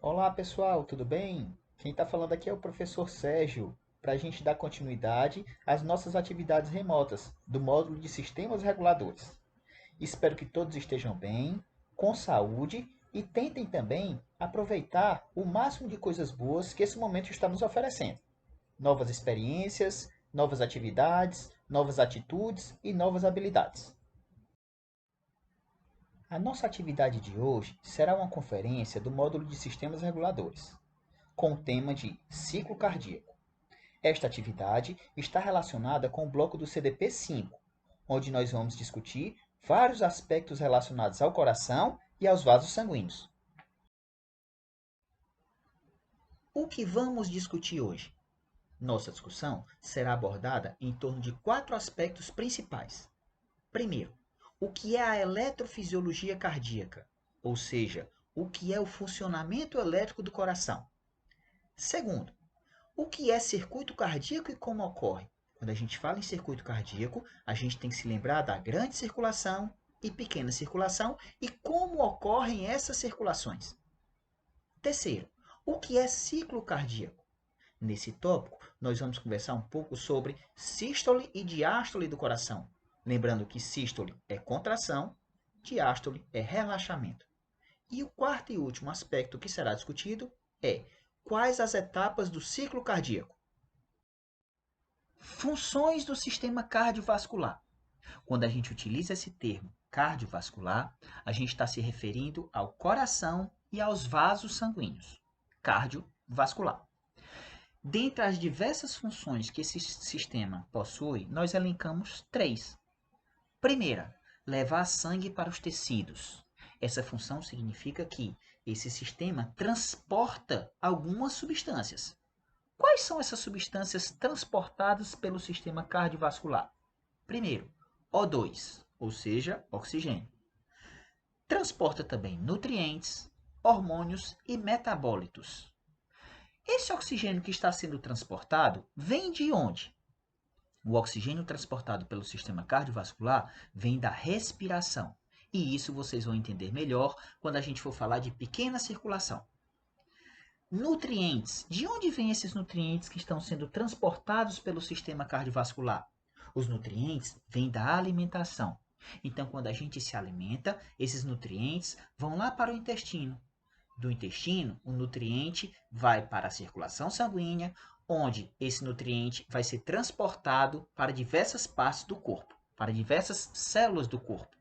Olá pessoal, tudo bem? Quem está falando aqui é o professor Sérgio, para a gente dar continuidade às nossas atividades remotas do módulo de Sistemas Reguladores. Espero que todos estejam bem, com saúde e tentem também aproveitar o máximo de coisas boas que esse momento está nos oferecendo. Novas experiências, novas atividades, novas atitudes e novas habilidades. A nossa atividade de hoje será uma conferência do módulo de Sistemas Reguladores, com o tema de ciclo cardíaco. Esta atividade está relacionada com o bloco do CDP-5, onde nós vamos discutir vários aspectos relacionados ao coração e aos vasos sanguíneos. O que vamos discutir hoje? Nossa discussão será abordada em torno de 4 aspectos principais. Primeiro, o que é a eletrofisiologia cardíaca, ou seja, o que é o funcionamento elétrico do coração. Segundo, o que é circuito cardíaco e como ocorre? Quando a gente fala em circuito cardíaco, a gente tem que se lembrar da grande circulação e pequena circulação e como ocorrem essas circulações. Terceiro, o que é ciclo cardíaco? Nesse tópico, nós vamos conversar um pouco sobre sístole e diástole do coração. Lembrando que sístole é contração, diástole é relaxamento. E o quarto e último aspecto que será discutido é quais as etapas do ciclo cardíaco. Funções do sistema cardiovascular. Quando a gente utiliza esse termo cardiovascular, a gente está se referindo ao coração e aos vasos sanguíneos. Cardiovascular. Dentre as diversas funções que esse sistema possui, nós elencamos 3. Primeira, levar sangue para os tecidos. Essa função significa que esse sistema transporta algumas substâncias. Quais são essas substâncias transportadas pelo sistema cardiovascular? Primeiro, O2, ou seja, oxigênio. Transporta também nutrientes, hormônios e metabólitos. Esse oxigênio que está sendo transportado vem de onde? O oxigênio transportado pelo sistema cardiovascular vem da respiração. E isso vocês vão entender melhor quando a gente for falar de pequena circulação. Nutrientes. De onde vêm esses nutrientes que estão sendo transportados pelo sistema cardiovascular? Os nutrientes vêm da alimentação. Então, quando a gente se alimenta, esses nutrientes vão lá para o intestino. Do intestino, o nutriente vai para a circulação sanguínea, onde esse nutriente vai ser transportado para diversas partes do corpo, para diversas células do corpo.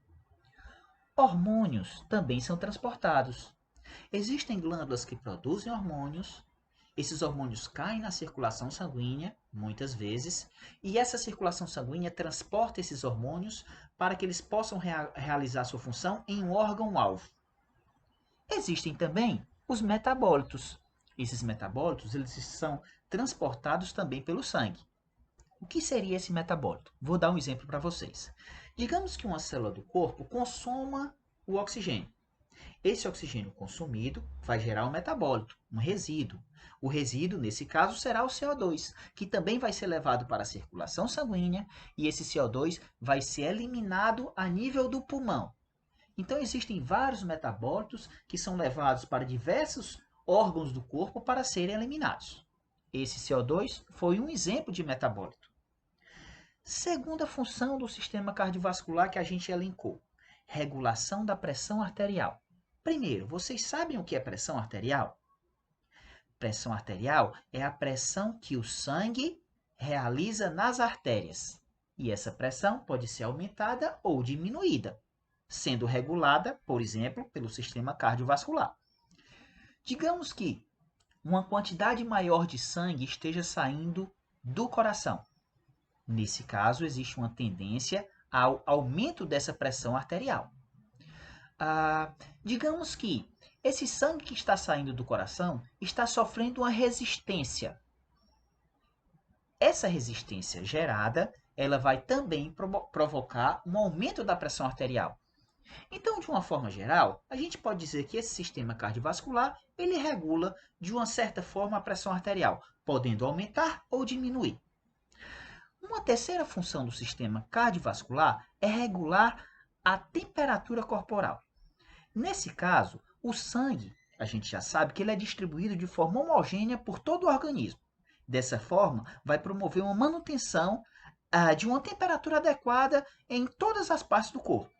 Hormônios também são transportados. Existem glândulas que produzem hormônios, esses hormônios caem na circulação sanguínea, muitas vezes, e essa circulação sanguínea transporta esses hormônios para que eles possam realizar sua função em um órgão-alvo. Existem também os metabólitos. Esses metabólitos eles são transportados também pelo sangue. O que seria esse metabólito? Vou dar um exemplo para vocês. Digamos que uma célula do corpo consoma o oxigênio. Esse oxigênio consumido vai gerar um metabólito, um resíduo. O resíduo, nesse caso, será o CO2, que também vai ser levado para a circulação sanguínea e esse CO2 vai ser eliminado a nível do pulmão. Então, existem vários metabólitos que são levados para diversos órgãos do corpo para serem eliminados. Esse CO2 foi um exemplo de metabólito. Segunda função do sistema cardiovascular que a gente elencou: regulação da pressão arterial. Primeiro, vocês sabem o que é pressão arterial? Pressão arterial é a pressão que o sangue realiza nas artérias. E essa pressão pode ser aumentada ou diminuída, sendo regulada, por exemplo, pelo sistema cardiovascular. Digamos que uma quantidade maior de sangue esteja saindo do coração. Nesse caso, existe uma tendência ao aumento dessa pressão arterial. Digamos que esse sangue que está saindo do coração está sofrendo uma resistência. Essa resistência gerada, ela vai também provocar um aumento da pressão arterial. Então, de uma forma geral, a gente pode dizer que esse sistema cardiovascular, ele regula de uma certa forma a pressão arterial, podendo aumentar ou diminuir. Uma terceira função do sistema cardiovascular é regular a temperatura corporal. Nesse caso, o sangue a gente já sabe que ele é distribuído de forma homogênea por todo o organismo. Dessa forma, vai promover uma manutenção de uma temperatura adequada em todas as partes do corpo.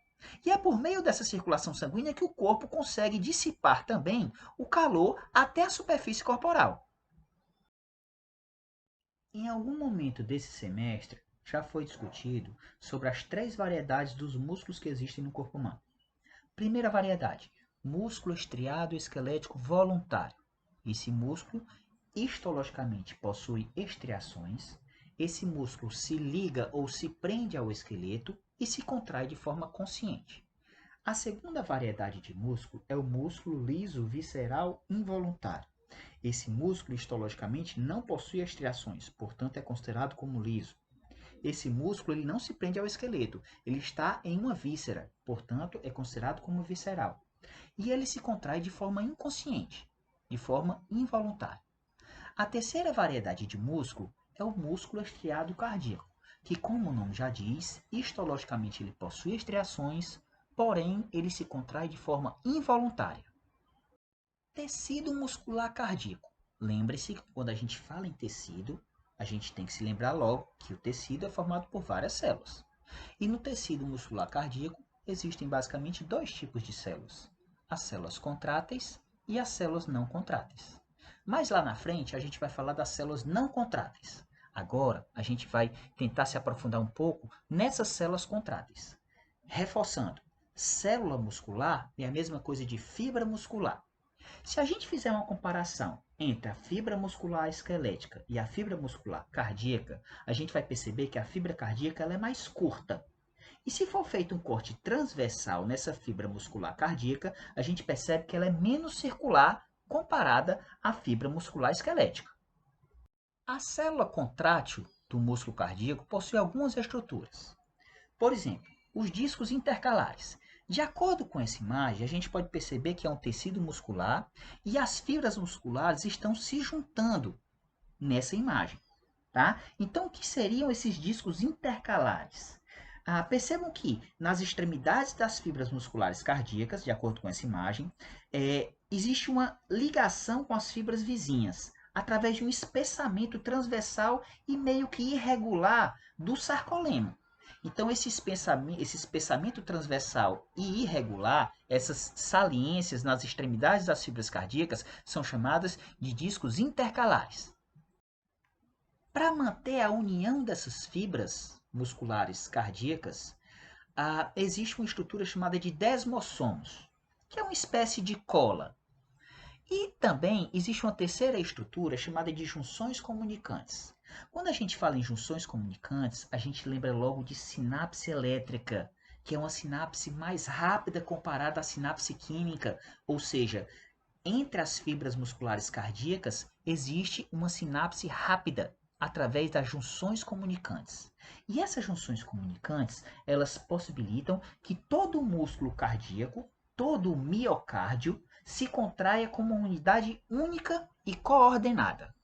E é por meio dessa circulação sanguínea que o corpo consegue dissipar também o calor até a superfície corporal. Em algum momento desse semestre, já foi discutido sobre as 3 variedades dos músculos que existem no corpo humano. Primeira variedade, músculo estriado esquelético voluntário. Esse músculo histologicamente possui estriações. Esse músculo se liga ou se prende ao esqueleto e se contrai de forma consciente. A segunda variedade de músculo é o músculo liso visceral involuntário. Esse músculo histologicamente não possui estriações, portanto é considerado como liso. Esse músculo ele não se prende ao esqueleto, ele está em uma víscera, portanto é considerado como visceral. E ele se contrai de forma inconsciente, de forma involuntária. A terceira variedade de músculo é o músculo estriado cardíaco, que, como o nome já diz, histologicamente ele possui estriações, porém ele se contrai de forma involuntária. Tecido muscular cardíaco. Lembre-se que quando a gente fala em tecido, a gente tem que se lembrar logo que o tecido é formado por várias células. E no tecido muscular cardíaco existem basicamente 2 tipos de células: as células contráteis e as células não contráteis. Mas lá na frente a gente vai falar das células não contráteis. Agora a gente vai tentar se aprofundar um pouco nessas células contráteis. Reforçando, célula muscular é a mesma coisa de fibra muscular. Se a gente fizer uma comparação entre a fibra muscular esquelética e a fibra muscular cardíaca, a gente vai perceber que a fibra cardíaca ela é mais curta. E se for feito um corte transversal nessa fibra muscular cardíaca, a gente percebe que ela é menos circular comparada à fibra muscular esquelética. A célula contrátil do músculo cardíaco possui algumas estruturas. Por exemplo, os discos intercalares. De acordo com essa imagem, a gente pode perceber que é um tecido muscular e as fibras musculares estão se juntando nessa imagem. Tá? Então, o que seriam esses discos intercalares? Percebam que nas extremidades das fibras musculares cardíacas, de acordo com essa imagem, existe uma ligação com as fibras vizinhas, através de um espessamento transversal e meio que irregular do sarcolema. Então, esse espessamento transversal e irregular, essas saliências nas extremidades das fibras cardíacas, são chamadas de discos intercalares. Para manter a união dessas fibras musculares cardíacas, existe uma estrutura chamada de desmossomos, que é uma espécie de cola. E também existe uma terceira estrutura chamada de junções comunicantes. Quando a gente fala em junções comunicantes, a gente lembra logo de sinapse elétrica, que é uma sinapse mais rápida comparada à sinapse química, ou seja, entre as fibras musculares cardíacas existe uma sinapse rápida através das junções comunicantes. E essas junções comunicantes, elas possibilitam que todo o músculo cardíaco, todo o miocárdio, se contraia como uma unidade única e coordenada.